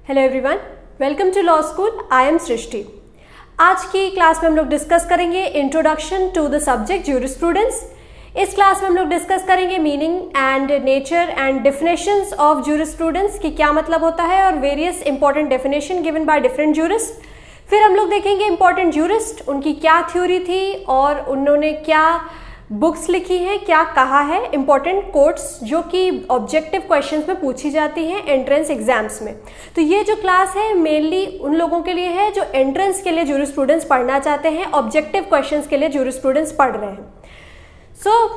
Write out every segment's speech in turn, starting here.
Hello everyone, welcome to law school. I am Srishti. आज की class में हम लोग डिस्कस करेंगे introduction to the subject jurisprudence. इस क्लास में हम लोग डिस्कस करेंगे meaning and nature and definitions of jurisprudence की क्या मतलब होता है और various important definition given by different jurist. फिर हम लोग देखेंगे इंपॉर्टेंट ज्यूरिस्ट, उनकी क्या थ्योरी थी और उन्होंने क्या बुक्स लिखी हैं, क्या कहा है, इंपॉर्टेंट कोट्स जो कि ऑब्जेक्टिव क्वेश्चंस में पूछी जाती हैं एंट्रेंस एग्जाम्स में। तो ये जो क्लास है मेनली उन लोगों के लिए है जो एंट्रेंस के लिए ज्यूरिस्प्रूडेंस पढ़ना चाहते हैं, ऑब्जेक्टिव क्वेश्चंस के लिए ज्यूरिस्प्रूडेंस पढ़ रहे हैं।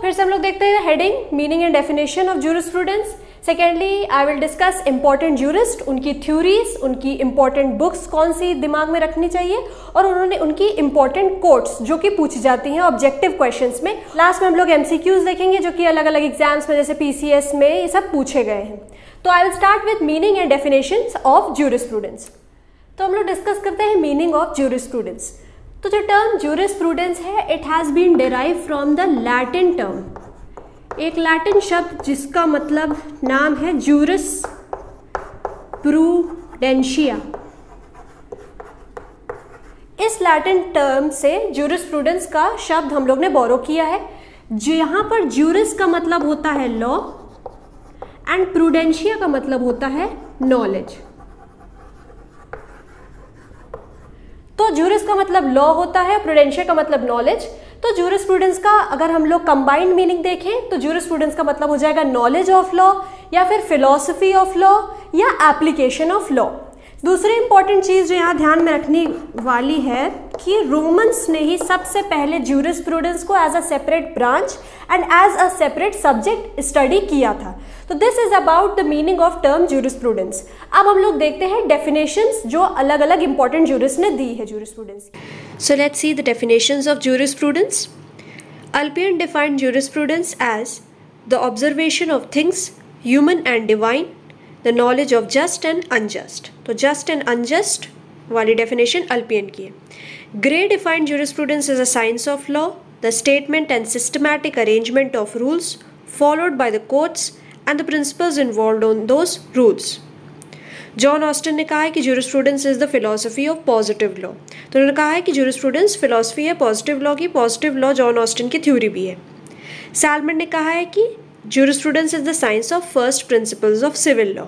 फिर से हम लोग देखते हैं heading, meaning and definition of jurisprudence. Secondly I will discuss important jurist, उनकी थ्योरीज, उनकी इंपॉर्टेंट बुक्स कौन सी दिमाग में रखनी चाहिए और उन्होंने उनकी इंपॉर्टेंट कोट्स जो कि पूछी जाती हैं ऑब्जेक्टिव क्वेश्चंस में। लास्ट में हम लोग एमसीक्यूज देखेंगे जो कि अलग अलग एग्जाम्स में जैसे पीसीएस में ये सब पूछे गए हैं। तो I will start with meaning and definitions of jurisprudence. तो हम लोग डिस्कस करते हैं मीनिंग ऑफ ज्यूरिस्प्रूडेंस। तो जो टर्म ज्यूरिस्प्रूडेंस है it has been derive from the Latin term, एक लैटिन शब्द जिसका मतलब नाम है ज्यूरिस प्रूडेंशिया। इस लैटिन टर्म से ज्यूरिस्प्रूडेंस का शब्द हम लोग ने बोरो किया है। यहाँ पर ज्यूरिस का मतलब होता है लॉ एंड प्रूडेंशिया का मतलब होता है नॉलेज। तो ज्यूरिस का मतलब लॉ होता है, प्रूडेंशिया का मतलब नॉलेज। तो ज्यूरिस्प्रूडेंस का अगर हम लोग कंबाइंड मीनिंग देखें तो ज्यूरिस्प्रूडेंस का मतलब हो जाएगा नॉलेज ऑफ लॉ या फिर फिलॉसफी ऑफ लॉ या एप्लीकेशन ऑफ लॉ। दूसरी इंपॉर्टेंट चीज़ जो यहाँ ध्यान में रखने वाली है कि रोमन्स ने ही सबसे पहले ज्यूरिस्प्रूडेंस को as a separate branch and as a separate subject study किया था। तो this is about the meaning of term jurisprudence. अब हम लोग देखते हैं डेफिनेशंस जो अलग अलग इंपॉर्टेंट ज्यूरिस्ट ने दी है jurisprudence. So let's see the definitions of jurisprudence. Alpian defined jurisprudence as the observation of things human and divine, the knowledge of just and unjust. तो just and unjust वाली definition Alpian की है। Gray defined jurisprudence as a science of law, the statement and systematic arrangement of rules followed by the courts and the principles involved on those rules. John Austin ने कहा है कि jurisprudence is the philosophy of positive law. तो उन्होंने कहा है कि jurisprudence philosophy है पॉजिटिव लॉ की। पॉजिटिव लॉ जॉन ऑस्टिन की थ्योरी भी है। सैलमन ने कहा है कि jurisprudence is the science of first principles of civil law.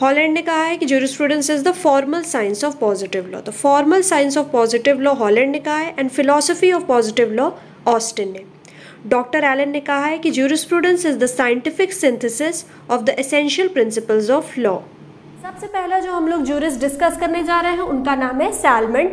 Holland ने कहा है कि jurisprudence is the formal science of positive law. तो formal science of positive law Holland ने कहा है and philosophy of positive law Austin ने। Doctor Elon ने कहा है कि jurisprudence is the scientific synthesis of the essential principles of law. सबसे पहला जो हम लोग ज्यूरिस्ट डिस्कस करने जा रहे हैं उनका नाम है सैलमन।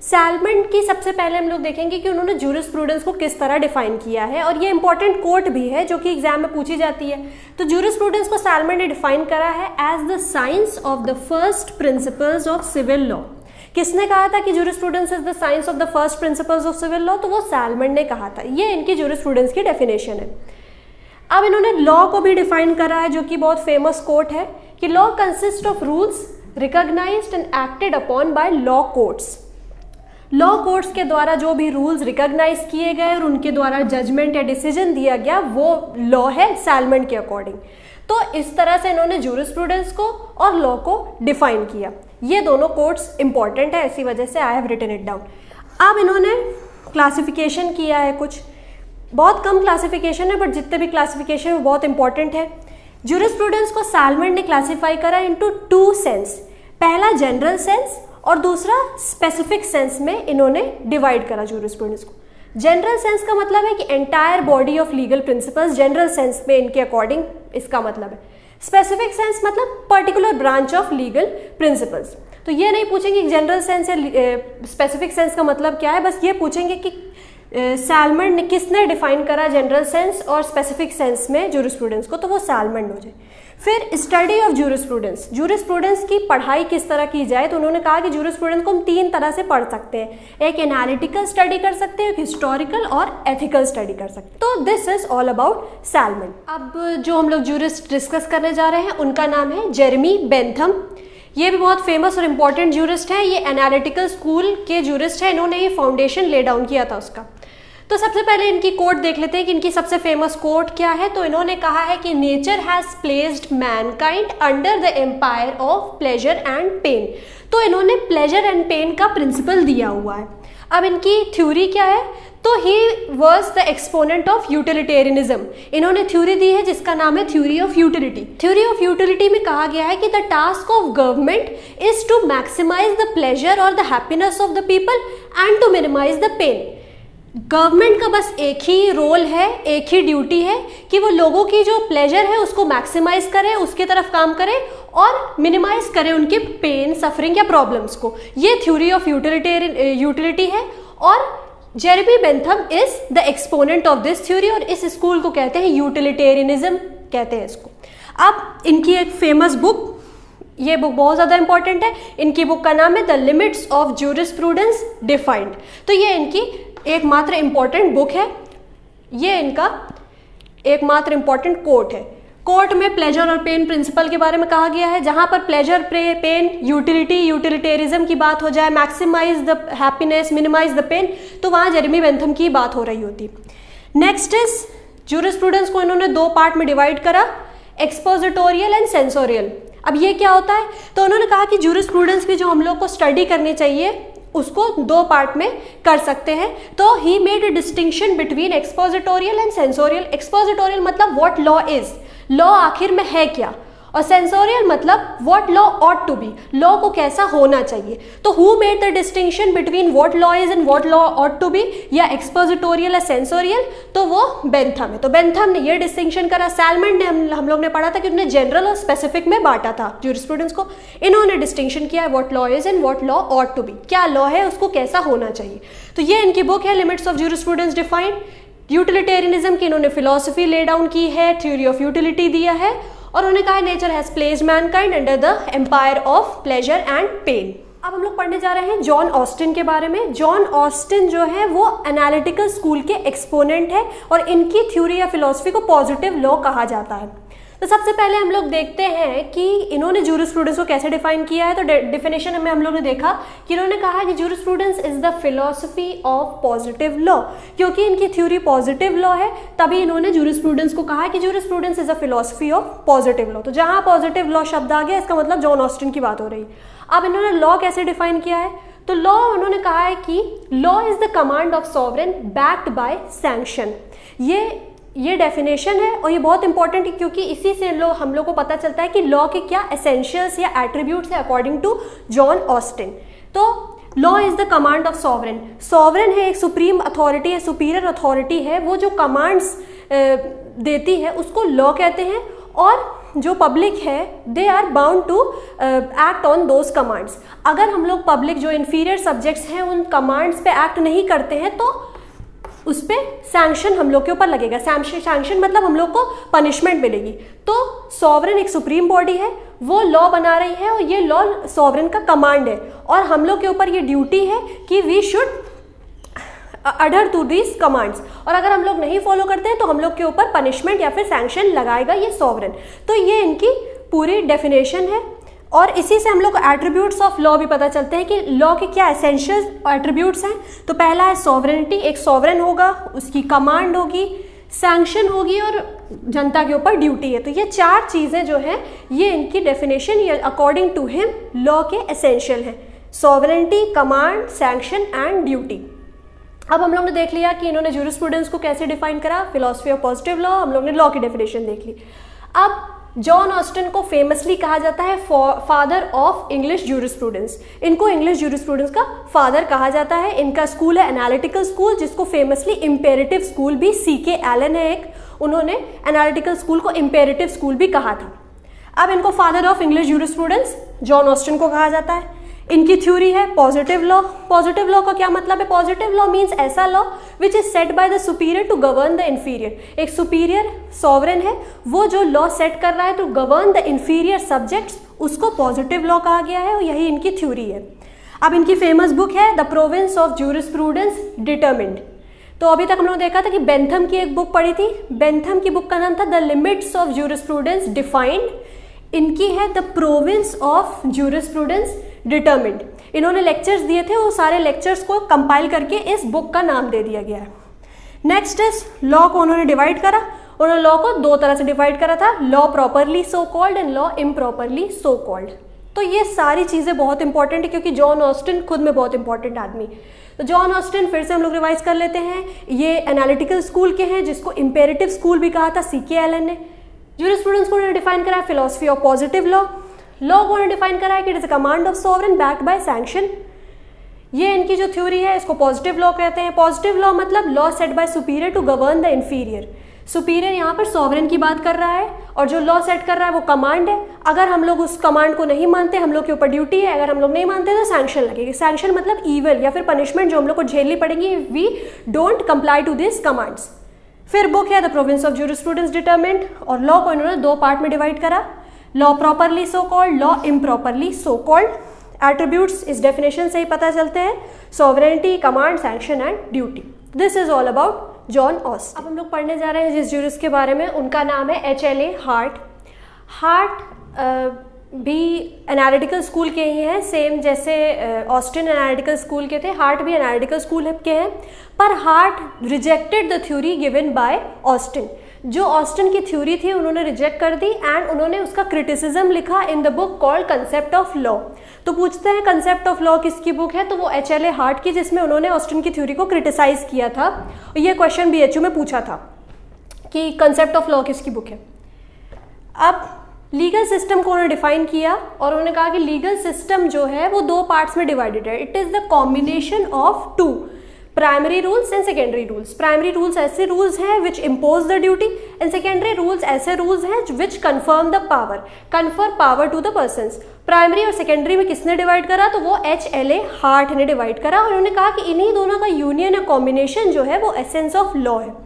सैलमन की सबसे पहले हम लोग देखेंगे कि उन्होंने ज्यूरिस्प्रूडेंस को किस तरह डिफाइन किया है और ये इंपॉर्टेंट कोट भी है जो कि एग्जाम में पूछी जाती है। तो ज्यूरिस्प्रूडेंस को सैलमन ने डिफाइन करा है as the science of the first principles of civil law. किसने कहा था कि jurisprudence is the science of the first principles of civil law? तो वो सैलमन ने कहा था। ये इनकी ज्यूरिस्प्रूडेंस की डेफिनेशन है। अब इन्होंने लॉ को भी डिफाइन करा है जो कि बहुत फेमस कोट है कि law consist of rules recognised and acted upon by law courts. Law courts के द्वारा जो भी रूल्स रिकॉग्नाइज किए गए और उनके द्वारा जजमेंट या डिसीजन दिया गया वो लॉ है सैलमन के अकॉर्डिंग। तो इस तरह से इन्होंने ज्यूरिस्प्रूडेंस को और लॉ को डिफाइन किया। ये दोनों कोट्स इंपॉर्टेंट है, इसी वजह से I have written it down. अब इन्होंने क्लासिफिकेशन किया है, कुछ बहुत कम क्लासिफिकेशन है बट जितने भी क्लासिफिकेशन है वो बहुत इंपॉर्टेंट है। ज्यूरिस्प्रूडेंस को सैलमन ने क्लासिफाई करा इनटू टू सेंस। पहला जनरल सेंस और दूसरा स्पेसिफिक सेंस में इन्होंने डिवाइड करा ज्यूरिस्प्रूडेंस को। जनरल सेंस का मतलब है कि entire body of legal principles general sense में इनके अकॉर्डिंग इसका मतलब है। स्पेसिफिक सेंस मतलब particular branch of legal principles. तो ये नहीं पूछेंगे जनरल सेंस या स्पेसिफिक सेंस का मतलब क्या है, बस ये पूछेंगे कि सैलमन ने किसने डिफाइन करा जनरल सेंस और स्पेसिफिक सेंस में ज्यूरिस्प्रूडेंस को, तो वो सैलमन हो जाए। फिर स्टडी ऑफ ज्यूरिस्प्रूडेंस, ज्यूरिस्प्रूडेंस की पढ़ाई किस तरह की जाए, तो उन्होंने कहा कि ज्यूरिस्प्रूडेंस को हम तीन तरह से पढ़ सकते हैं। एक एनालिटिकल स्टडी कर सकते हैं, एक हिस्टोरिकल और एथिकल स्टडी कर सकते हैं। तो this is all about salmon. अब जो हम लोग ज्यूरिस्ट डिस्कस करने जा रहे हैं उनका नाम है जेरेमी बेंथम। ये भी बहुत फेमस और इम्पॉर्टेंट ज्यूरिस्ट है। ये एनालिटिकल स्कूल के ज्यूरिस्ट है, इन्होंने ये फाउंडेशन ले डाउन किया था उसका। तो सबसे पहले इनकी कोट देख लेते हैं कि इनकी सबसे फेमस कोट क्या है। तो इन्होंने कहा है कि nature has placed mankind under the empire of pleasure and pain. तो इन्होंने प्लेजर एंड पेन का प्रिंसिपल दिया हुआ है। अब इनकी थ्योरी क्या है, तो he was the exponent of utilitarianism. इन्होंने थ्योरी दी है जिसका नाम है theory of utility. Theory of utility में कहा गया है कि the task of government is to maximise the pleasure और the happiness of the people and to minimise the pain. Government का बस एक ही रोल है, एक ही ड्यूटी है कि वो लोगों की जो प्लेजर है उसको मैक्सिमाइज करे, उसके तरफ काम करे और मिनिमाइज करे उनके पेन, सफरिंग या प्रॉब्लम्स को। ये थ्योरी ऑफ यूटिलिटी है और Jeremy Bentham is the exponent of this theory और इस स्कूल को कहते हैं यूटिलिटेरियनिज्म कहते हैं इसको। अब इनकी एक फेमस बुक, ये बुक बहुत ज़्यादा इंपॉर्टेंट है, इनकी बुक का नाम है the limits of jurisprudence defined. तो ये इनकी एकमात्र इंपॉर्टेंट बुक है, ये इनका एकमात्र इंपॉर्टेंट कोट है। कोर्ट में प्लेजर और पेन प्रिंसिपल के बारे में कहा गया है, जहां पर प्लेजर, पेन, यूटिलिटेरिज्म की बात हो जाए, maximise the happiness, minimise the pain, तो वहां जेरेमी बेंथम की बात हो रही होती। नेक्स्ट इज ज्यूरिस्प्रूडेंस को इन्होंने दो पार्ट में डिवाइड करा, एक्सपोजिटोरियल एंड सेंसोरियल। अब ये क्या होता है, तो उन्होंने कहा कि ज्यूरिस्प्रूडेंस की जो हम लोग को स्टडी करनी चाहिए उसको दो पार्ट में कर सकते हैं। तो he made a distinction between expositorial and censorial. Expositorial मतलब व्हाट लॉ इज, लॉ आखिर में है क्या, और सेंसोरियल मतलब what law ought to be, law को कैसा होना चाहिए। तो who made the distinction between what law is and what law ought to be, या एक्सपोजिटोरियल या सेंसोरियल, तो वो बेंथम है। तो बेंथम ने ये डिस्टिंक्शन करा। सैलमन ने हम लोग ने पढ़ा था कि उन्होंने जनरल और स्पेसिफिक में बांटा था ज्यूरिस्प्रूडेंस को। इन्होंने डिस्टिंक्शन किया है what law is and what law ought to be, क्या लॉ है उसको कैसा होना चाहिए। तो ये इनकी बुक है limits of jurisprudence defined. Utilitarianism की इन्होंने फिलॉसफी ले डाउन की है, थ्योरी ऑफ यूटिलिटी दिया है और उन्होंने कहा nature has placed mankind under the empire of pleasure and pain. अब हम लोग पढ़ने जा रहे हैं जॉन ऑस्टिन के बारे में। जॉन ऑस्टिन जो है वो एनालिटिकल स्कूल के एक्सपोनेंट है और इनकी थ्योरी या फिलॉसफी को पॉजिटिव लॉ कहा जाता है। तो सबसे पहले हम लोग देखते हैं कि इन्होंने ज्यूरिस्प्रूडेंस को कैसे डिफाइन किया है। तो डेफिनेशन में हम लोग ने देखा कि इन्होंने कहा कि jurisprudence is the philosophy of positive law. क्योंकि इनकी थ्योरी पॉजिटिव लॉ है तभी इन्होंने ज्यूरिस्प्रूडेंस को कहा कि jurisprudence is a philosophy of positive law. तो जहां पॉजिटिव लॉ शब्द आ गया इसका मतलब जॉन ऑस्टिन की बात हो रही। अब इन्होंने लॉ कैसे डिफाइन किया है, तो लॉ उन्होंने कहा है कि law is the command of sovereign backed by sanction. ये डेफिनेशन है और ये बहुत इंपॉर्टेंट है क्योंकि इसी से हम लोग को पता चलता है कि लॉ के क्या एसेंशियल्स या एट्रीब्यूट्स है अकॉर्डिंग टू जॉन ऑस्टिन। तो law is the command of sovereign. Sovereign है एक सुप्रीम अथॉरिटी है, सुपीरियर अथॉरिटी है, वो जो कमांड्स देती है उसको लॉ कहते हैं और जो पब्लिक है they are bound to act on those commands. अगर हम लोग पब्लिक जो इन्फीरियर सब्जेक्ट्स हैं उन कमांड्स पे एक्ट नहीं करते हैं तो उस पर सैंक्शन हम लोग के ऊपर लगेगा। सैंक्शन मतलब हम लोग को पनिशमेंट मिलेगी। तो सॉवरेन एक सुप्रीम बॉडी है, वो लॉ बना रही है और ये लॉ सॉवरेन का कमांड है और हम लोग के ऊपर ये ड्यूटी है कि we should adhere to these commands, और अगर हम लोग नहीं फॉलो करते हैं तो हम लोग के ऊपर पनिशमेंट या फिर सैंक्शन लगाएगा ये सॉवरेन। तो ये इनकी पूरी डेफिनेशन है और इसी से हम लोग को एट्रीब्यूट्स ऑफ लॉ भी पता चलते हैं कि लॉ के क्या एसेंशियल एट्रीब्यूट्स हैं। तो पहला है सॉवरेनिटी, एक सॉवरेन होगा, उसकी कमांड होगी, सैंक्शन होगी और जनता के ऊपर ड्यूटी है। तो ये चार चीज़ें जो हैं ये इनकी डेफिनेशन या अकॉर्डिंग टू हिम लॉ के एसेंशियल हैं, sovereignty, command, sanction and duty. अब हम लोग ने देख लिया कि इन्होंने ज्यूरिस्प्रूडेंस को कैसे डिफाइन करा, फिलॉसफी ऑफ पॉजिटिव लॉ, हम लोग ने लॉ की डेफिनेशन देख ली। अब जॉन ऑस्टिन को फेमसली कहा जाता है फादर ऑफ इंग्लिश ज्यूरिस्प्रूडेंस। इनको इंग्लिश ज्यूरिस्प्रूडेंस का फादर कहा जाता है। इनका स्कूल है एनालिटिकल स्कूल, जिसको फेमसली इम्पेरेटिव स्कूल भी, C.K. एलन है एक, उन्होंने एनालिटिकल स्कूल को इम्पेरेटिव स्कूल भी कहा था। अब इनको father of English jurisprudence John Austin को कहा जाता है। इनकी थ्योरी है पॉजिटिव लॉ। पॉजिटिव लॉ का क्या मतलब है, पॉजिटिव लॉ मीन्स ऐसा law which is set by the superior to govern the inferior. एक सुपीरियर सॉवरेन है, वो जो लॉ सेट कर रहा है to govern the inferior subjects, उसको पॉजिटिव लॉ कहा गया है और यही इनकी थ्योरी है। अब इनकी फेमस बुक है the province of jurisprudence determined. तो अभी तक हम लोग देखा था कि बेंथम की एक बुक पढ़ी थी, बेंथम की बुक का नाम था the limits of jurisprudence defined. इनकी है the province of jurisprudence determined. इन्होंने लेक्चर्स दिए थे, वो सारे लेक्चर्स को कंपाइल करके इस बुक का नाम दे दिया गया है। नेक्स्ट इज लॉ को उन्होंने डिवाइड करा, उन्होंने लॉ को दो तरह से डिवाइड करा था, law properly so called and law improperly so called. तो ये सारी चीज़ें बहुत इंपॉर्टेंट है क्योंकि जॉन ऑस्टिन खुद में बहुत इंपॉर्टेंट आदमी। तो जॉन ऑस्टिन फिर से हम लोग रिवाइज कर लेते हैं, ये एनालिटिकल स्कूल के हैं जिसको इम्पेरेटिव स्कूल भी कहा था सीके एलन ने। जूरिस्प्रूडेंस को उन्होंने डिफाइन करा है philosophy of positive law. Law को उन्होंने डिफाइन करा है कि it is a command of sovereign backed by sanction. ये इनकी जो थ्योरी है इसको पॉजिटिव लॉ कहते हैं। पॉजिटिव लॉ मतलब law set by superior to govern the inferior. Superior यहाँ पर सॉवरेन की बात कर रहा है और जो लॉ सेट कर रहा है वो कमांड है। अगर हम लोग उस कमांड को नहीं मानते, हम लोग के ऊपर ड्यूटी है, अगर हम लोग नहीं मानते तो सैंक्शन लगेगी। सैंक्शन मतलब ईवल या फिर पनिशमेंट जो हम लोग को झेलनी पड़ेगी we don't comply to this commands. फिर बुक है the province of jurisprudence determined, और लॉ को इन्होंने दो पार्ट में डिवाइड करा, law properly so called, law improperly so called. Attributes इस डेफिनेशन से ही पता चलते हैं, sovereignty, command, sanction and duty. This is all about John Austin. अब हम लोग पढ़ने जा रहे हैं जिस जूरिस्ट के बारे में, उनका नाम है HLA हार्ट। हार्ट भी एनालिटिकल स्कूल के ही हैं, सेम जैसे ऑस्टिन एनालिटिकल स्कूल के थे, हार्ट भी एनालिटिकल स्कूल के हैं। पर heart rejected the theory given by Austin. जो ऑस्टिन की थ्योरी थी उन्होंने रिजेक्ट कर दी एंड उन्होंने उसका क्रिटिसिज्म लिखा in the book called concept of law. तो पूछते हैं कंसेप्ट ऑफ लॉ किसकी बुक है, तो वो HLA हार्ट की, जिसमें उन्होंने ऑस्टिन की थ्योरी को क्रिटिसाइज किया था। ये क्वेश्चन BHU में पूछा था कि कंसेप्ट ऑफ लॉ किसकी बुक है। अब लीगल सिस्टम को उन्होंने डिफाइन किया और उन्होंने कहा कि लीगल सिस्टम जो है वो दो पार्ट्स में डिवाइडेड है। It is the combination of two primary rules and secondary rules. Primary rules ऐसे रूल्स हैं which impose the duty and secondary rules ऐसे रूल्स हैं which confirm the power, confer power to the persons. Primary और secondary में किसने divide करा, तो वो HLA हार्ट ने डिवाइड करा और उन्होंने कहा कि इन्हीं दोनों का यूनियन या कॉम्बिनेशन जो है वो एसेंस ऑफ लॉ है।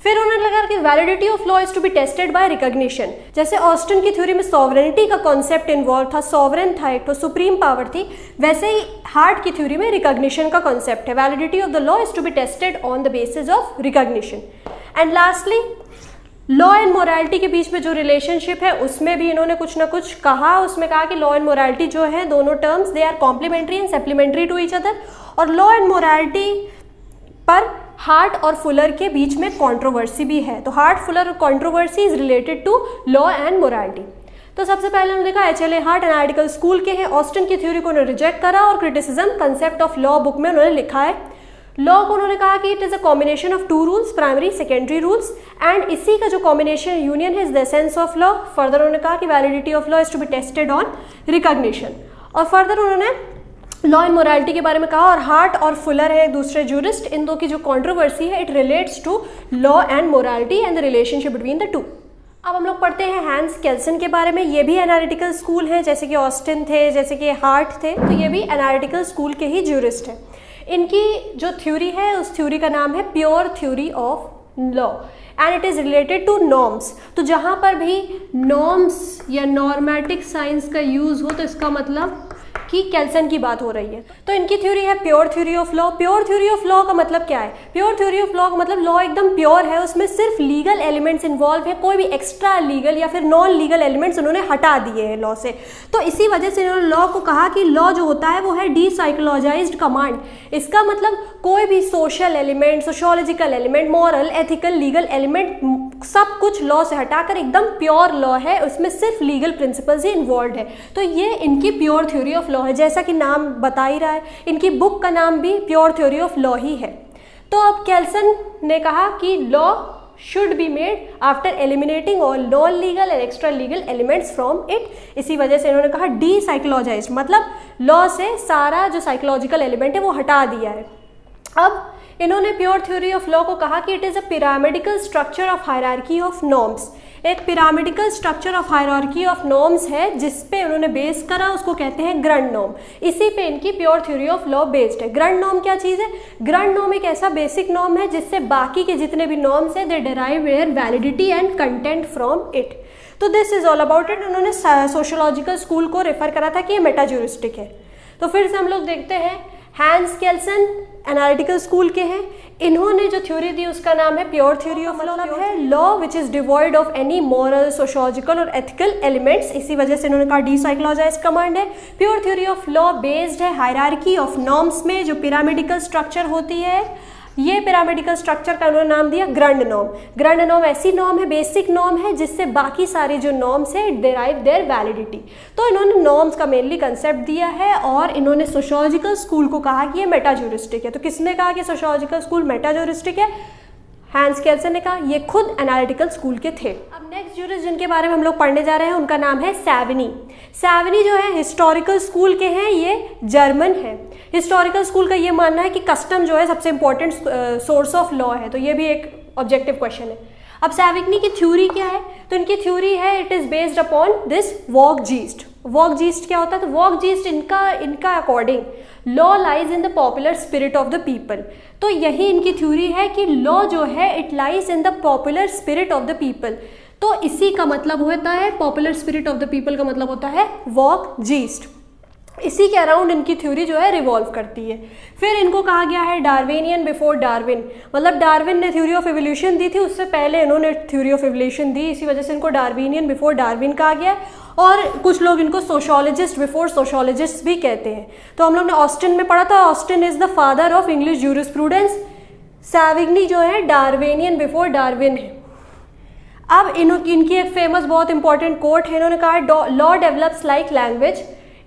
फिर उन्होंने लगा कि validity of law is to be tested by recognition. जैसे ऑस्टिन की थ्योरी में सॉवरेनिटी का कॉन्सेप्ट इन्वॉल्व था, सॉवरेन था, एक तो सुप्रीम पावर थी, वैसे ही हार्ट की थ्योरी में रिकॉग्निशन का कॉन्सेप्ट है। Validity of the law is to be tested on the basis of recognition. And lastly law and morality के बीच में जो रिलेशनशिप है उसमें भी इन्होंने कुछ ना कुछ कहा। उसमें कहा कि लॉ एंड मोरालिटी जो है दोनों terms they are complementary and supplementary to each other. और लॉ एंड मोरालिटी पर हार्ट और फुलर के बीच में कंट्रोवर्सी भी है। तो Hart, Fuller controversy is related to law and morality. तो सबसे पहले हमने देखा HLA हार्ट एनालिटिकल स्कूल के हैं। ऑस्टिन की थ्योरी को उन्होंने रिजेक्ट करा और criticism concept of law book में उन्होंने लिखा है। लॉ को उन्होंने कहा कि it is a combination of two rules, primary secondary rules, and इसी का जो कॉम्बिनेशन यूनियन है is the essence of law. Further उन्होंने कहा कि validity of law is to be tested on recognition. और फर्दर उन्होंने लॉ एंड मोरालिटी के बारे में कहा। और हार्ट और फुलर है एक दूसरे जूरिस्ट, इन दो की जो कंट्रोवर्सी है it relates to law and morality and the relationship between the two. अब हम लोग पढ़ते हैं हैंस केल्सन के बारे में। ये भी एनालिटिकल स्कूल है, जैसे कि ऑस्टिन थे, जैसे कि हार्ट थे, तो ये भी एनालिटिकल स्कूल के ही जूरिस्ट है। इनकी जो थ्योरी है उस थ्योरी का नाम है pure theory of law and it is related to norms. तो जहाँ पर भी नॉर्म्स या नॉर्मेटिक साइंस का यूज हो तो इसका मतलब कि केल्सन की बात हो रही है। तो इनकी थ्योरी है pure theory of law. Pure theory of law का मतलब क्या है? प्योर थ्योरी ऑफ लॉ का मतलब लॉ एकदम प्योर है, उसमें सिर्फ लीगल एलिमेंट्स इन्वॉल्व है, कोई भी एक्स्ट्रा लीगल या फिर नॉन लीगल एलिमेंट्स उन्होंने हटा दिए हैं लॉ से। तो इसी वजह से इन्होंने लॉ को कहा कि लॉ जो होता है वो है डीसाइकोलॉजाइज्ड कमांड। इसका मतलब कोई भी social element, sociological element, moral, ethical, legal element सब कुछ लॉ से हटाकर एकदम प्योर लॉ है, उसमें सिर्फ लीगल प्रिंसिपल्स ही इन्वॉल्व है। तो ये इनकी प्योर थ्योरी ऑफ लॉ है, जैसा कि नाम बता ही रहा है। इनकी बुक का नाम भी प्योर थ्योरी ऑफ लॉ ही है। तो अब केल्सन ने कहा कि law should be made after eliminating all non legal and extra legal elements from it. इसी वजह से इन्होंने कहा डी साइकोलॉजाइज्ड, मतलब लॉ से सारा जो साइकोलॉजिकल एलिमेंट है वो हटा दिया है। अब इन्होंने प्योर थ्योरी ऑफ लॉ को कहा कि it is a pyramidical structure of hierarchy of norms. एक pyramidical structure of hierarchy of norms है जिस पे उन्होंने बेस करा, उसको कहते हैं ग्रंड नॉर्म। इसी पे इनकी pure theory of law based है। ग्रंड नॉर्म क्या चीज़ है? ग्रंड नॉर्म एक ऐसा बेसिक नॉर्म है जिससे बाकी के जितने भी नॉर्म्स हैं they derive their validity and content from it. तो this is all about it. उन्होंने सोशियोलॉजिकल स्कूल को रेफर करा था कि ये मेटाज्यूरिस्टिक है। तो फिर से हम लोग देखते हैं, हैंस केल्सन एनालिटिकल स्कूल के हैं। इन्होंने जो थ्योरी दी उसका नाम है प्योर थ्योरी ऑफ लॉ, है law which is devoid of any moral, sociological और एथिकल एलिमेंट्स। इसी वजह से इन्होंने कहा डीसाइकोलॉजाइज्ड कमांड है। Pure theory of law based है हायरार्की ऑफ नॉर्म्स में, जो पिरामिडिकल स्ट्रक्चर होती है ये पिरामिडिकल स्ट्रक्चर का उन्होंने नाम दिया ग्रैंड नॉर्म। ग्रैंड नॉर्म ऐसी नॉर्म है, बेसिक नॉर्म है, जिससे बाकी सारे जो नॉर्म्स है डिराइव देयर वैलिडिटी। तो इन्होंने नॉर्म्स का मेनली कंसेप्ट दिया है और इन्होंने सोशियोलॉजिकल स्कूल को कहा कि ये मेटा ज्यूरिस्टिक है। तो किसने कहा कि सोशियोलॉजिकल स्कूल मेटा ज्यूरिस्टिक है? हैंस केल्सन ने कहा। ये खुद एनालिटिकल स्कूल के थे। अब नेक्स्ट ज्यूरिस्ट जिनके बारे में हम लोग पढ़ने जा रहे हैं उनका नाम है सैवनी। सैवनी जो है हिस्टोरिकल स्कूल के हैं, ये जर्मन है। हिस्टोरिकल स्कूल का ये मानना है कि कस्टम जो है सबसे इंपॉर्टेंट सोर्स ऑफ लॉ है। तो ये भी एक ऑब्जेक्टिव क्वेश्चन है। अब सैविग्नी की थ्योरी क्या है? तो इनकी थ्योरी है it is based upon this volksgeist. Volksgeist क्या होता है? तो वॉकजीस्ट इनका according law lies in the popular spirit of the people. तो यही इनकी थ्योरी है कि लॉ जो है it lies in the popular spirit of the people. तो इसी का मतलब होता है, popular spirit of the people का मतलब होता है वॉकजीस्ट। इसी के अराउंड इनकी थ्योरी जो है रिवॉल्व करती है। फिर इनको कहा गया है डार्विनियन बिफोर डार्विन, मतलब डार्विन ने थ्योरी ऑफ एवोल्यूशन दी थी, उससे पहले इन्होंने थ्योरी ऑफ एवोल्यूशन दी, इसी वजह से इनको डार्विनियन बिफोर डार्विन कहा गया है। और कुछ लोग इनको सोशोलॉजिस्ट बिफोर सोशोलॉजिस्ट भी कहते हैं। तो हम लोग ने ऑस्टिन में पढ़ा था, Austin is the father of English jurisprudence. Savigny जो है डार्विनियन बिफोर डार्विन है। अब इनकी एक फेमस बहुत इंपॉर्टेंट कोट है, इन्होंने कहा है law develops like language,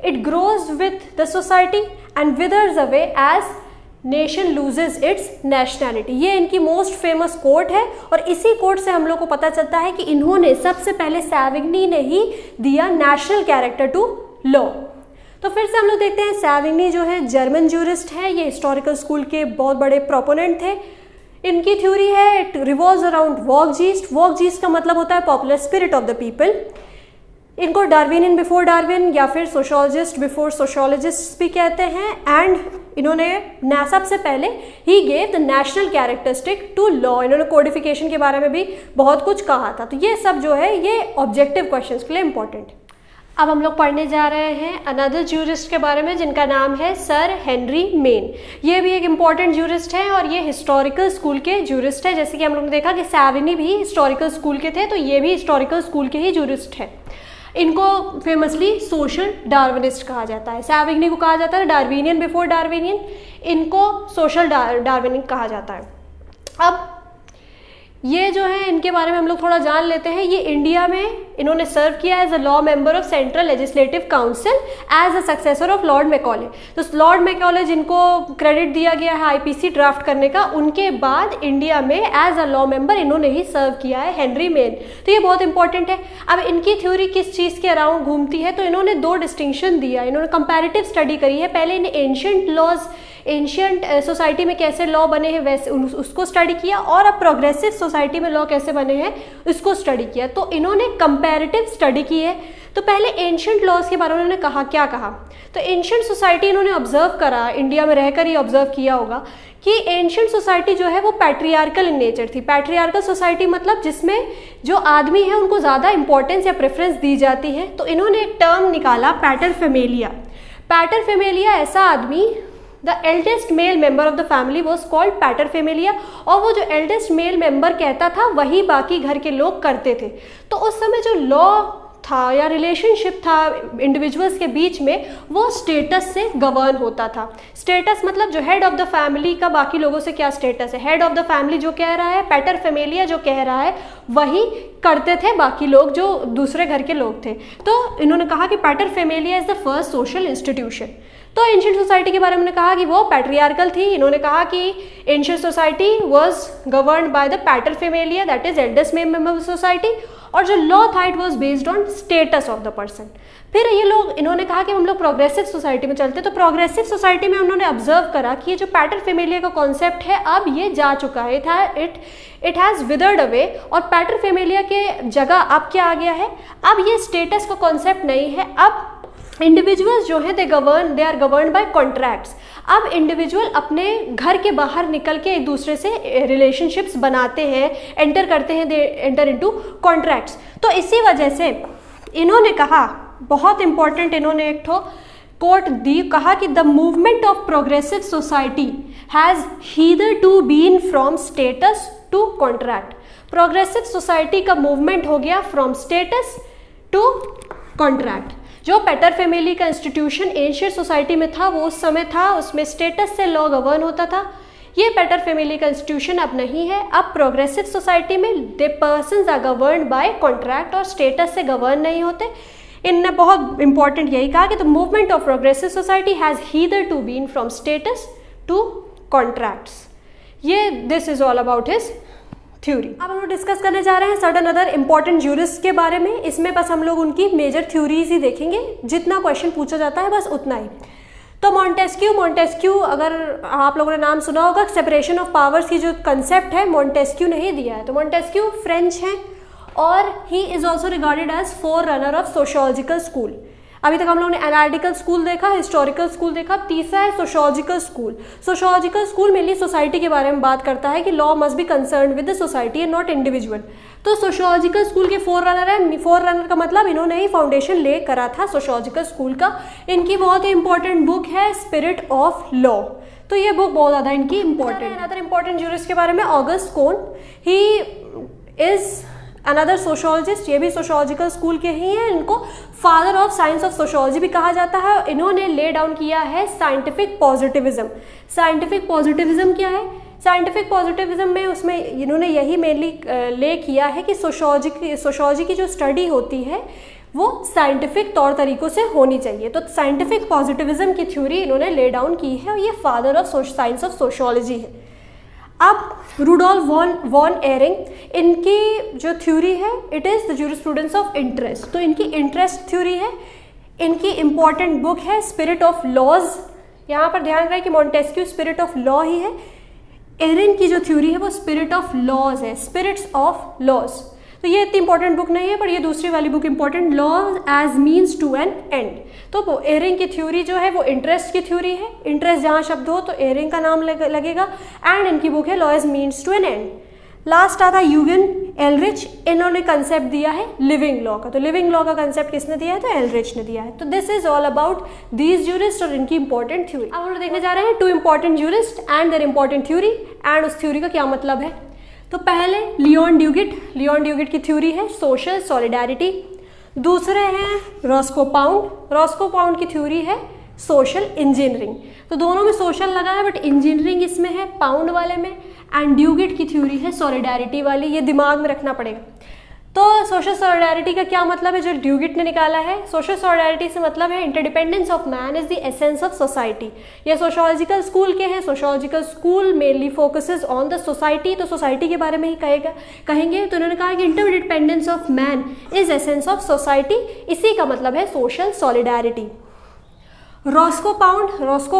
it grows with the society and withers away as nation loses its nationality। ये इनकी मोस्ट फेमस कोट है और इसी कोट से हम लोग को पता चलता है कि इन्होंने सबसे पहले सैविग्नी ने ही दिया नेशनल कैरेक्टर टू लॉ। तो फिर से हम लोग देखते हैं सैविग्नी जो है जर्मन ज्यूरिस्ट है, ये हिस्टोरिकल स्कूल के बहुत बड़े प्रोपोनेंट थे। इनकी थ्योरी है इट रिवॉल्व्स अराउंड वॉकजीस्ट। वॉकजीस्ट का मतलब होता है popular spirit of the people. इनको डार्विनियन बिफोर डार्विन या फिर सोशोलॉजिस्ट बिफोर सोशोलॉजिस्ट भी कहते हैं। एंड इन्होंने सबसे पहले ही gave the national characteristic to law. इन्होंने कोडिफिकेशन के बारे में भी बहुत कुछ कहा था। तो ये सब जो है ये ऑब्जेक्टिव क्वेश्चंस के लिए इंपॉर्टेंट। अब हम लोग पढ़ने जा रहे हैं अनदर ज्यूरिस्ट के बारे में जिनका नाम है सर हेनरी मेन। ये भी एक इम्पॉर्टेंट ज्यूरिस्ट है और ये हिस्टोरिकल स्कूल के ज्यूरिस्ट है। जैसे कि हम लोग ने देखा कि सैविनी भी हिस्टोरिकल स्कूल के थे, तो ये भी हिस्टोरिकल स्कूल के ही ज्यूरिस्ट है। इनको फेमसली सोशल डार्विनिस्ट कहा जाता है। सैविग्नी को कहा जाता है डार्विनियन बिफोर डार्विनियन, इनको सोशल डार्विनिक कहा जाता है। अब ये जो है इनके बारे में हम लोग थोड़ा जान लेते हैं। ये इंडिया में इन्होंने सर्व किया as a law member of central legislative council as a successor of Lord Macaulay. तो लॉर्ड मैकॉले जिनको क्रेडिट दिया गया है आईपीसी ड्राफ्ट करने का, उनके बाद इंडिया में एज अ लॉ मेंबर इन्होंने ही सर्व किया है हेनरी मेन। तो ये बहुत इंपॉर्टेंट है। अब इनकी थ्योरी किस चीज़ के अराउंड घूमती है? तो इन्होंने दो डिस्टिंक्शन दिया। इन्होंने कंपैरेटिव स्टडी करी है। पहले इन्हें एंशियंट लॉज, एंशियंट सोसाइटी में कैसे लॉ बने हैं वैसे उसको स्टडी किया, और अब प्रोग्रेसिव सोसाइटी में लॉ कैसे बने हैं उसको स्टडी किया। तो इन्होंने कंपैरेटिव स्टडी की है। तो पहले एंशियंट लॉज के बारे में उन्होंने कहा, क्या कहा? तो एंशियंट सोसाइटी इन्होंने ऑब्जर्व करा, इंडिया में रहकर ही ऑब्जर्व किया होगा कि एंशियंट सोसाइटी जो है वो पैट्रियार्कल इन नेचर थी। पैट्रियार्कल सोसाइटी मतलब जिसमें जो आदमी है उनको ज़्यादा इंपॉर्टेंस या प्रेफरेंस दी जाती है। तो इन्होंने एक टर्म निकाला पैटरफैमिलिया। पैटरफैमिलिया ऐसा आदमी, the eldest male member of the family was called paterfamilia, और वो जो एल्डेस्ट मेल मेंबर कहता था वही बाकी घर के लोग करते थे। तो उस समय जो लॉ था या रिलेशनशिप था इंडिविजुअल्स के बीच में, वो स्टेटस से गवर्न होता था। स्टेटस मतलब जो हेड ऑफ द फैमिली का बाकी लोगों से क्या स्टेटस है, हेड ऑफ द फैमिली जो कह रहा है, पैटरफैमिलिया जो कह रहा है, वही करते थे बाकी लोग जो दूसरे घर के लोग थे। तो इन्होंने कहा कि paterfamilia is the first social institution. तो एंशियंट सोसाइटी के बारे में कहा कि वो पैट्रियार्कल थी। इन्होंने कहा कि ancient society was governed by the paterfamilia, that is eldest member of society, और जो लॉ था it was based on status of the person. फिर ये लोग, इन्होंने कहा कि हम लोग प्रोग्रेसिव सोसाइटी में चलते। तो प्रोग्रेसिव सोसाइटी में उन्होंने ऑब्जर्व करा कि ये जो पैटरफैमिलिया का कॉन्सेप्ट है अब ये जा चुका है, इट हैज़ विदर्ड अवे, और पैटरफैमिलिया के जगह अब क्या आ गया है, अब ये स्टेटस का कॉन्सेप्ट नहीं है। अब इंडिविजुअल्स जो है they are governed by contracts. अब इंडिविजुअल अपने घर के बाहर निकल के एक दूसरे से रिलेशनशिप्स बनाते हैं, एंटर करते हैं, दे एंटर इनटू कॉन्ट्रैक्ट्स। तो इसी वजह से इन्होंने कहा, बहुत इंपॉर्टेंट, इन्होंने एक ठो कोट दी, कहा कि the movement of progressive society has hitherto been from status to contract. Progressive society का मूवमेंट हो गया फ्रॉम स्टेटस टू कॉन्ट्रैक्ट। जो पैटरफैमिली का इंस्टीट्यूशन एंशियंट सोसाइटी में था वो उस समय था, उसमें स्टेटस से लॉ गवर्न होता था। ये पैटर फैमिली का इंस्टीट्यूशन अब नहीं है। अब प्रोग्रेसिव सोसाइटी में the persons are governed by contract और स्टेटस से गवर्न नहीं होते। इनने बहुत इंपॉर्टेंट यही कहा कि the movement of progressive society has hitherto been from status to contracts. ये this is all about his theory. अब हम लोग डिस्कस करने जा रहे हैं सर्टन अदर इंपॉर्टेंट ज्यूरिस्ट के बारे में। इसमें बस हम लोग उनकी मेजर थ्योरीज ही देखेंगे, जितना क्वेश्चन पूछा जाता है बस उतना ही। तो मॉन्टेस्क्यू अगर आप लोगों ने नाम सुना होगा, सेपरेशन ऑफ पावर्स की जो कंसेप्ट है मॉन्टेस्क्यू ने ही दिया है। तो मॉन्टेस्क्यू फ्रेंच हैं और he is also regarded as forerunner of sociological school. अभी तक हम लोगों ने एनालिटिकल स्कूल देखा, हिस्टोरिकल स्कूल देखा, तीसरा है sociological school. Sociological school mainly society के बारे में बात करता है कि law must be concern with the society and not individual. तो सोशियोलॉजिकल स्कूल के फोर रनर है। फोर रनर का मतलब इन्होंने ही फाउंडेशन ले करा था सोशियोलॉजिकल स्कूल का। इनकी बहुत ही इंपॉर्टेंट बुक है स्पिरिट ऑफ लॉ। तो ये बुक बहुत ज़्यादा इनकी इंपॉर्टेंट है। अदर इंपॉर्टेंट ज्यूरिस्ट के बारे में August cone, he is another sociologist. ये भी सोशियोलॉजिकल स्कूल के ही हैं। इनको father of science of sociology भी कहा जाता है। इन्होंने ले डाउन किया है साइंटिफिक पॉजिटिविज्म। साइंटिफिक पॉजिटिविज्म क्या है? साइंटिफिक पॉजिटिविज्म में उसमें इन्होंने यही मेनली ले किया है कि सोशियोलॉजी की जो स्टडी होती है वो साइंटिफिक तौर तरीकों से होनी चाहिए। तो साइंटिफिक पॉजिटिविज्म की थ्योरी इन्होंने ले डाउन की है और ये father of science of sociology है। अब रुडोल्फ वॉन एरिंग, इनकी जो थ्योरी है it is the jurisprudence of interest. तो इनकी इंटरेस्ट थ्योरी है। इनकी इंपॉर्टेंट बुक है स्पिरिट ऑफ लॉज। यहाँ पर ध्यान रहे कि मॉन्टेस्क्यू स्पिरिट ऑफ लॉ ही है। एरिन की जो थ्योरी है वो स्पिरिट ऑफ लॉज है, स्पिरिट्स ऑफ लॉज। तो ये इतनी इंपॉर्टेंट बुक नहीं है, पर ये दूसरी वाली book important, law as means to an end. तो एरिंग की थ्योरी जो है वो इंटरेस्ट की थ्योरी है। इंटरेस्ट जहाँ शब्द हो तो एरिंग का नाम लगेगा। एंड इनकी बुक है law as means to an end. Last आता यूगन एलरिच, इन्होंने कंसेप्ट दिया है लिविंग लॉ का। तो लिविंग लॉ का कंसेप्ट किसने दिया है? तो एलरिच ने दिया है। तो this is all about these jurist और इनकी इंपॉर्टेंट थ्योरी। अब हम लोग देखने जा रहे हैं two important jurist and there important theory and उस थ्योरी का क्या मतलब है। तो पहले लियोन ड्यूगिट की थ्योरी है सोशल सॉलिडारिटी। दूसरे हैं रॉस्को पाउंड की थ्योरी है सोशल इंजीनियरिंग। तो दोनों में सोशल लगा है बट इंजीनियरिंग इसमें है पाउंड वाले में। एंड ड्यूगिट की थ्योरी है सॉलिडारिटी वाली। ये दिमाग में रखना पड़ेगा। तो सोशल सॉलिडारिटी का क्या मतलब है जो ड्यूगिट ने निकाला है? सोशल सॉलिडारिटी से मतलब है interdependence of man is the essence of society. ये सोशियोलॉजिकल स्कूल के हैं। Sociological school mainly focuses on the society. तो सोसाइटी के बारे में ही कहेंगे। तो उन्होंने कहा कि interdependence of man is essence of society, इसी का मतलब है सोशल सॉलिडारिटी। रॉस्को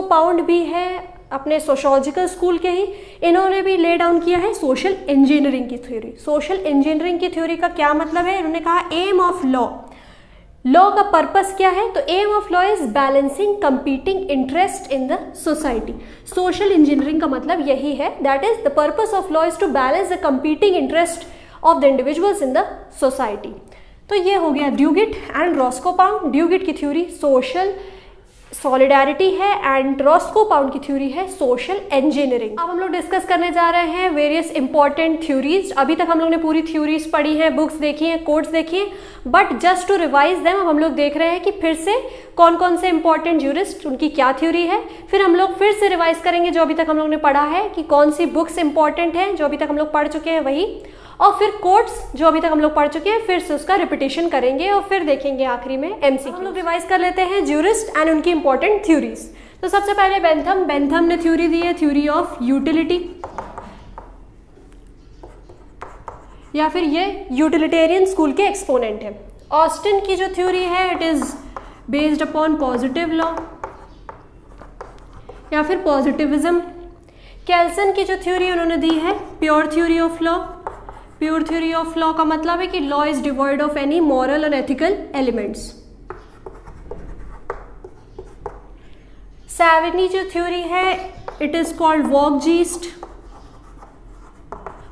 पाउंड भी है अपने सोशियोलॉजिकल स्कूल के ही। इन्होंने भी ले डाउन किया है सोशल इंजीनियरिंग की थ्योरी। सोशल इंजीनियरिंग की थ्योरी का क्या मतलब है? इन्होंने कहा एम ऑफ लॉ का पर्पस क्या है? तो aim of law is balancing competing interest in the society. Social engineering का मतलब यही है, that is the purpose of law is to balance the competing interest of the individuals in the society. तो ये हो गया Duguit and Roscoe Pound. Duguit की theory social solidarity है एंड रॉस्को पाउंड की थ्योरी है सोशल इंजीनियरिंग। अब हम लोग डिस्कस करने जा रहे हैं वेरियस इंपॉर्टेंट थ्योरीज। अभी तक हम लोग ने पूरी थ्योरीज पढ़ी हैं, बुक्स देखी हैं, कोड्स देखी हैं, but just to revise them अब हम लोग देख रहे हैं कि फिर से कौन कौन से इंपॉर्टेंट ज्यूरिस्ट उनकी क्या थ्योरी है। फिर हम लोग फिर से रिवाइज करेंगे जो अभी तक हम लोग ने पढ़ा है कि कौन सी बुक्स इंपॉर्टेंट हैं, जो अभी तक हम लोग पढ़ चुके हैं वही, और फिर कोट्स जो अभी तक हम लोग पढ़ चुके हैं फिर से उसका रिपीटेशन करेंगे और फिर देखेंगे आखिरी में एमसीक्यू। हम लोग रिवाइज कर लेते हैं ज्यूरिस्ट एंड उनकी इंपॉर्टेंट थ्योरीज। तो सबसे पहले बेंथम ने थ्योरी दी है थ्योरी ऑफ यूटिलिटी, या फिर ये यूटिलिटेरियन स्कूल के एक्सपोनेंट है। ऑस्टिन की जो थ्योरी है it is based upon positive law या फिर पॉजिटिविज्म। कैल्सन की जो थ्योरी उन्होंने दी है pure theory of law. Pure theory of law का मतलब है कि law is devoid of any moral और एथिकल एलिमेंट्स। सैविनी जो थ्योरी है it is called volksgeist.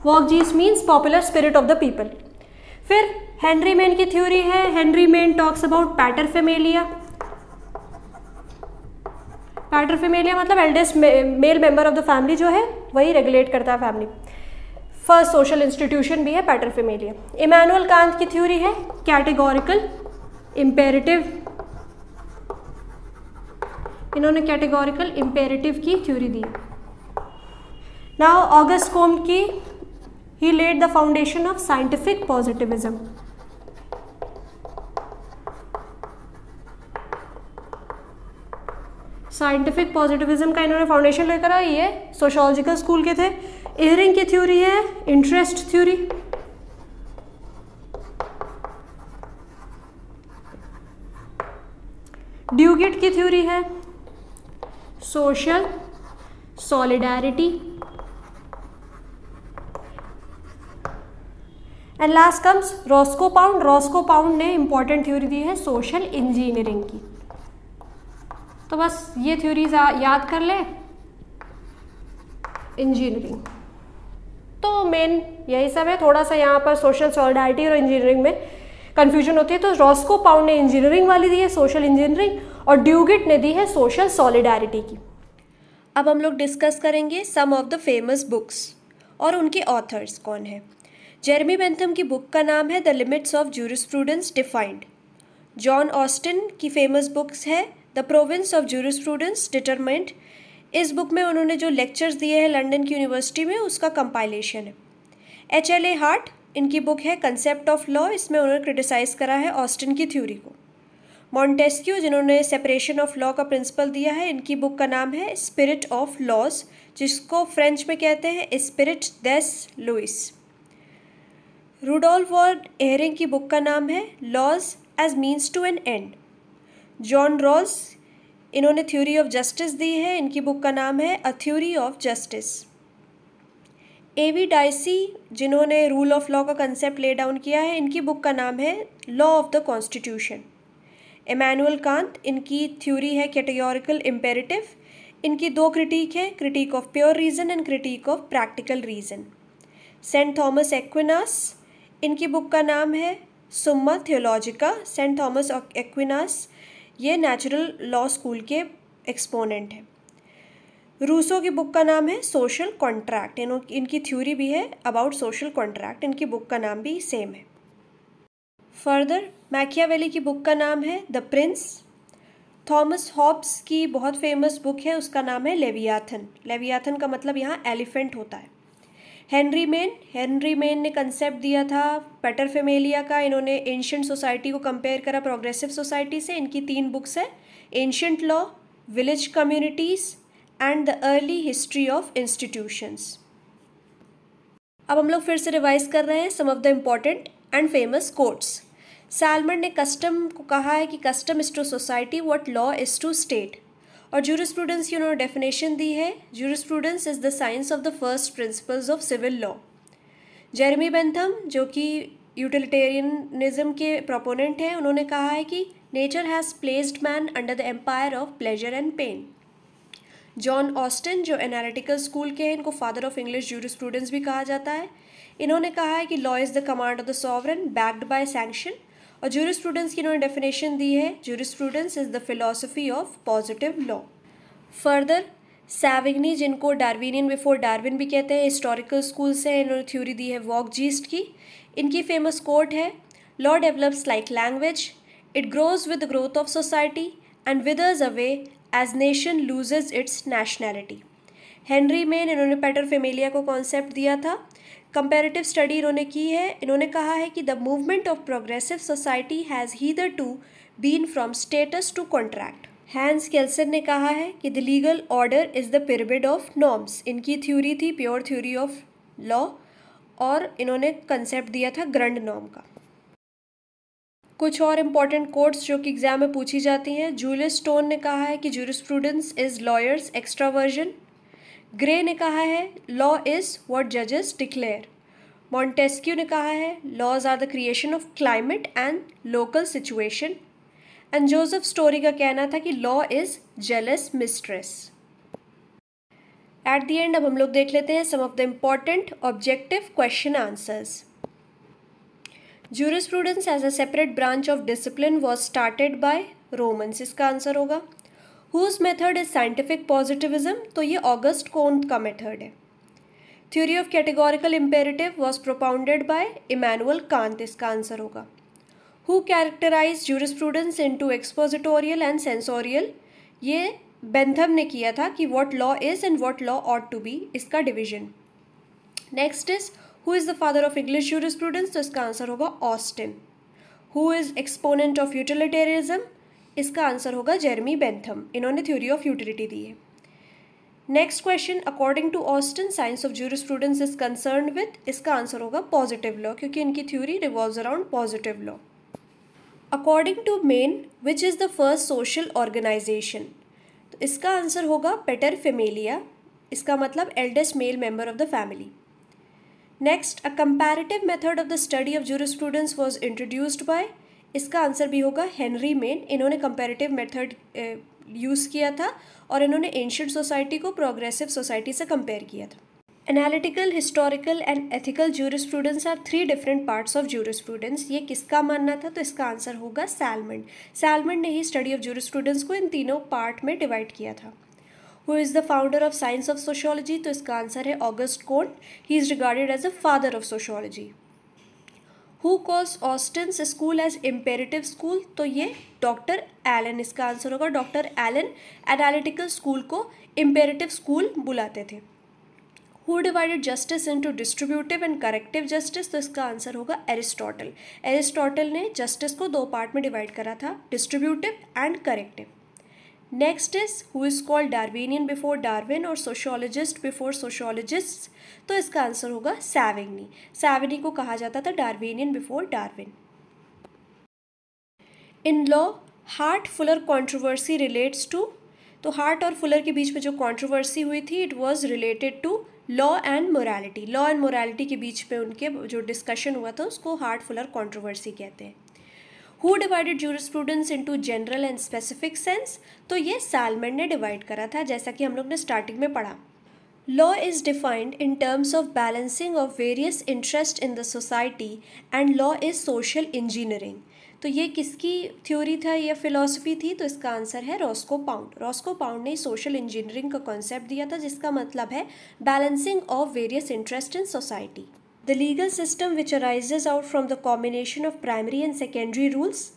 Volksgeist means popular spirit of the people. फिर हेनरी मेन की theory है, Henry Maine talks about paterfamilia. Paterfamilia मतलब eldest male member of the family जो है वही रेगुलेट करता है फैमिली। फर्स्ट सोशल इंस्टीट्यूशन भी है पैटरफैमिलिया। इमैनुअल कांत की थ्योरी है कैटेगोरिकल इम्पेरेटिव। इन्होंने कैटेगोरिकल इम्पेरेटिव की थ्योरी दी। Now Auguste Comte he laid the foundation of scientific positivism. Scientific positivism का इन्होंने फाउंडेशन लेकर आई है, सोशियोलॉजिकल स्कूल के थे। इयरिंग की थ्योरी है इंटरेस्ट थ्योरी। ड्यूगिट की थ्योरी है social solidarity. And last comes Roscoe Pound. Roscoe Pound ने इंपॉर्टेंट थ्योरी दी है सोशल इंजीनियरिंग की। तो बस ये थ्योरीज याद कर ले। इंजीनियरिंग तो मेन यही सब है। थोड़ा सा यहाँ पर सोशल सॉलिडारिटी और इंजीनियरिंग में कंफ्यूजन होती है, तो रॉस्को पाउंड ने इंजीनियरिंग वाली दी है सोशल इंजीनियरिंग, और ड्यूगिट ने दी है सोशल सॉलिडारिटी की। अब हम लोग डिस्कस करेंगे सम ऑफ द फेमस बुक्स और उनके ऑथर्स कौन है। जेरेमी बेंथम की बुक का नाम है the limits of jurisprudence defined. John Austin की फेमस बुक्स है the province of jurisprudence determined. इस बुक में उन्होंने जो लेक्चर्स दिए हैं लंदन की यूनिवर्सिटी में उसका कंपाइलेशन है। H.L.A. हार्ट इनकी बुक है कंसेप्ट ऑफ लॉ। इसमें उन्होंने क्रिटिसाइज करा है ऑस्टिन की थ्योरी को। मॉन्टेस्क्यू जिन्होंने सेपरेशन ऑफ लॉ का प्रिंसिपल दिया है, इनकी बुक का नाम है स्पिरिट ऑफ लॉज, जिसको फ्रेंच में कहते हैं स्पिरिट देस लुइस। रुडोल्फ वॉन एहरिंग की बुक का नाम है laws as means to an end. John Rawls इन्होंने थ्योरी ऑफ जस्टिस दी है, इनकी बुक का नाम है a theory of justice. A.V. Dicey जिन्होंने रूल ऑफ लॉ का कंसेप्ट ले डाउन किया है, इनकी बुक का नाम है law of the constitution. Immanuel Kant इनकी थ्योरी है कैटेगोरिकल इम्पेरेटिव। इनकी दो क्रिटिक है, critique of pure reason and critique of practical reason. Saint Thomas Aquinas इनकी बुक का नाम है सुम्मा थियोलॉजिका। सेंट थॉमस एक्विनास ये नेचुरल लॉ स्कूल के एक्सपोनेंट हैं। रूसो की बुक का नाम है सोशल कॉन्ट्रैक्ट। इनकी थ्योरी भी है अबाउट सोशल कॉन्ट्रैक्ट, इनकी बुक का नाम भी सेम है। फर्दर मैकियावेली की बुक का नाम है द प्रिंस। थॉमस हॉब्स की बहुत फेमस बुक है, उसका नाम है लेवियाथन। लेवियाथन का मतलब यहाँ एलिफेंट होता है। हेनरी मेन ने कंसेप्ट दिया था पैटरफेमेलिया का। इन्होंने एंशिएंट सोसाइटी को कंपेयर करा प्रोग्रेसिव सोसाइटी से। इनकी 3 बुक्स है ancient law, village communities and the early history of institutions. अब हम लोग फिर से रिवाइज कर रहे हैं some of the important and famous quotes. Salmond ने कस्टम को कहा है कि custom is to society what law is to state. और ज्यूरिस्प्रूडेंस की उन्होंने डेफिनेशन दी है jurisprudence is the science of the first principles of civil law. Jeremy Bentham जो कि यूटिलिटेरियनिज्म के प्रोपोनेंट हैं, उन्होंने कहा है कि nature has placed man under the empire of pleasure and pain. John Austin जो एनालिटिकल स्कूल के हैं, इनको फादर ऑफ इंग्लिश ज्यूरिस्प्रूडेंस भी कहा जाता है। इन्होंने कहा है कि law is the command of the sovereign backed by sanction. और ज्यूरिस्प्रूडेंस की इन्होंने डेफिनेशन दी है jurisprudence is the philosophy of positive law. Further Savigny जिनको डार्विनियन बिफोर डार्विन भी कहते हैं, हिस्टोरिकल स्कूल से, इन्होंने थ्योरी दी है वॉकजीस्ट की। इनकी फेमस कोट है law develops like language, it grows with the growth of society and withers away as nation loses its nationality. Henry Maine इन्होंने पैटरफेमेलिया को कॉन्सेप्ट दिया था। कंपैरेटिव स्टडी इन्होंने की है। इन्होंने कहा है कि the movement of progressive society has hitherto been from status to contract. Hans Kelsen ने कहा है कि the legal order is the pyramid of norms. इनकी थ्योरी थी प्योर थ्योरी ऑफ लॉ, और इन्होंने कंसेप्ट दिया था ग्रंड नॉर्म का। कुछ और इम्पॉर्टेंट कोट्स जो कि एग्जाम में पूछी जाती हैं। जूलियस स्टोन ने कहा है कि jurisprudence is lawyer's extraversion. Gray ने कहा है लॉ इज व्हाट जजेस डिक्लेयर। मॉन्टेस्क्यू ने कहा है laws are the creation of climate and local situation. And Joseph Story का कहना था कि law is jealous mistress. At the end अब हम लोग देख लेते हैं some of the important objective question answers. Jurisprudence as a separate branch of discipline was started by Romans, इसका आंसर होगा। Whose method is scientific positivism? तो ये ऑगस्ट कोम्ट का मेथड है। Theory of categorical imperative was propounded by Immanuel Kant, इसका answer होगा। Who characterized jurisprudence into expositorial and sensorial? ये Bentham ने किया था कि what law is and what law ought to be, इसका division. Next is who is the father of English jurisprudence, तो इसका आंसर होगा Austin. Who is exponent of utilitarianism, इसका आंसर होगा जेरेमी बेंथम, इन्होंने थ्योरी ऑफ यूटिलिटी दी है। Next question, according to Austin science of jurisprudence is concerned with, इसका answer होगा पॉजिटिव लॉ, क्योंकि इनकी theory revolves around positive law. According to Maine which is the first social organisation, तो इसका answer होगा pater familia, इसका मतलब eldest male member of the family. Next, a comparative method of the study of jurisprudence was introduced by, इसका answer भी होगा Henry Maine, इन्होंने comparative method use किया था और इन्होंने एंशिएंट सोसाइटी को प्रोग्रेसिव सोसाइटी से कंपेयर किया था। Analytical, historical and ethical jurisprudence are 3 different parts of jurisprudence, ये किसका मानना था, तो इसका आंसर होगा सैलमन। सैलमन ने ही स्टडी ऑफ ज्यूरिस्प्रूडेंस को इन तीनों पार्ट में डिवाइड किया था। Who is the founder of science of sociology, तो इसका आंसर है August Comte, he is regarded as a father of sociology. Who calls Austin's school as imperative school, तो ये डॉक्टर एलन, इसका आंसर होगा डॉक्टर एलन एनालिटिकल स्कूल को imperative school बुलाते थे। Who divided justice into distributive and corrective justice, तो इसका answer होगा एरिस्टोटल। एरिस्टोटल ने जस्टिस को 2 पार्ट में डिवाइड करा था, distributive and corrective. Next is who is called Darwinian before Darwin और सोशियोलॉजिस्ट बिफोर सोशियोलॉजिस्ट, तो इसका आंसर होगा सैविग्नी। सैविग्नी को कहा जाता था Darwinian before Darwin. In law Hart Fuller controversy relates to, तो हार्ट और फुलर के बीच में जो कंट्रोवर्सी हुई थी it was related to law and morality. Law and morality के बीच में उनके जो डिस्कशन हुआ था उसको हार्ट फुलर कंट्रोवर्सी कहते हैं। Who divided jurisprudence into general and specific sense, तो ये सैलमन ने डिवाइड करा था, जैसा कि हम लोग ने स्टार्टिंग में पढ़ा। Law is defined in terms of balancing of various interest in the society and law is social engineering, तो ये किसकी थ्योरी था या फिलॉसफी थी, तो इसका आंसर है रॉस्को पाउंड। रॉस्को पाउंड ने सोशल इंजीनियरिंग का कॉन्सेप्ट दिया था, जिसका मतलब है balancing of various interest in society. The legal system which arises out from the combination of primary and secondary rules,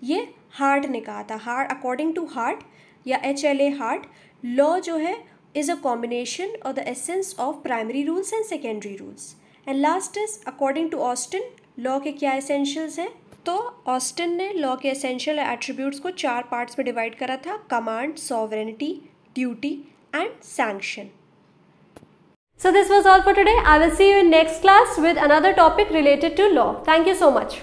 ये हार्ट ने कहा था। हार्ट, अकॉर्डिंग टू हार्ट या HLA हार्ट, लॉ जो है is a combination of the essence of primary rules and secondary rules. And last is according to Austin, law के क्या essentials हैं, तो ऑस्टिन ने लॉ के एसेंशियल एट्रीब्यूट्स को 4 पार्ट्स में डिवाइड करा था, command, sovereignty, duty and sanction. So this was all for today. I will see you in next class with another topic related to law. Thank you so much.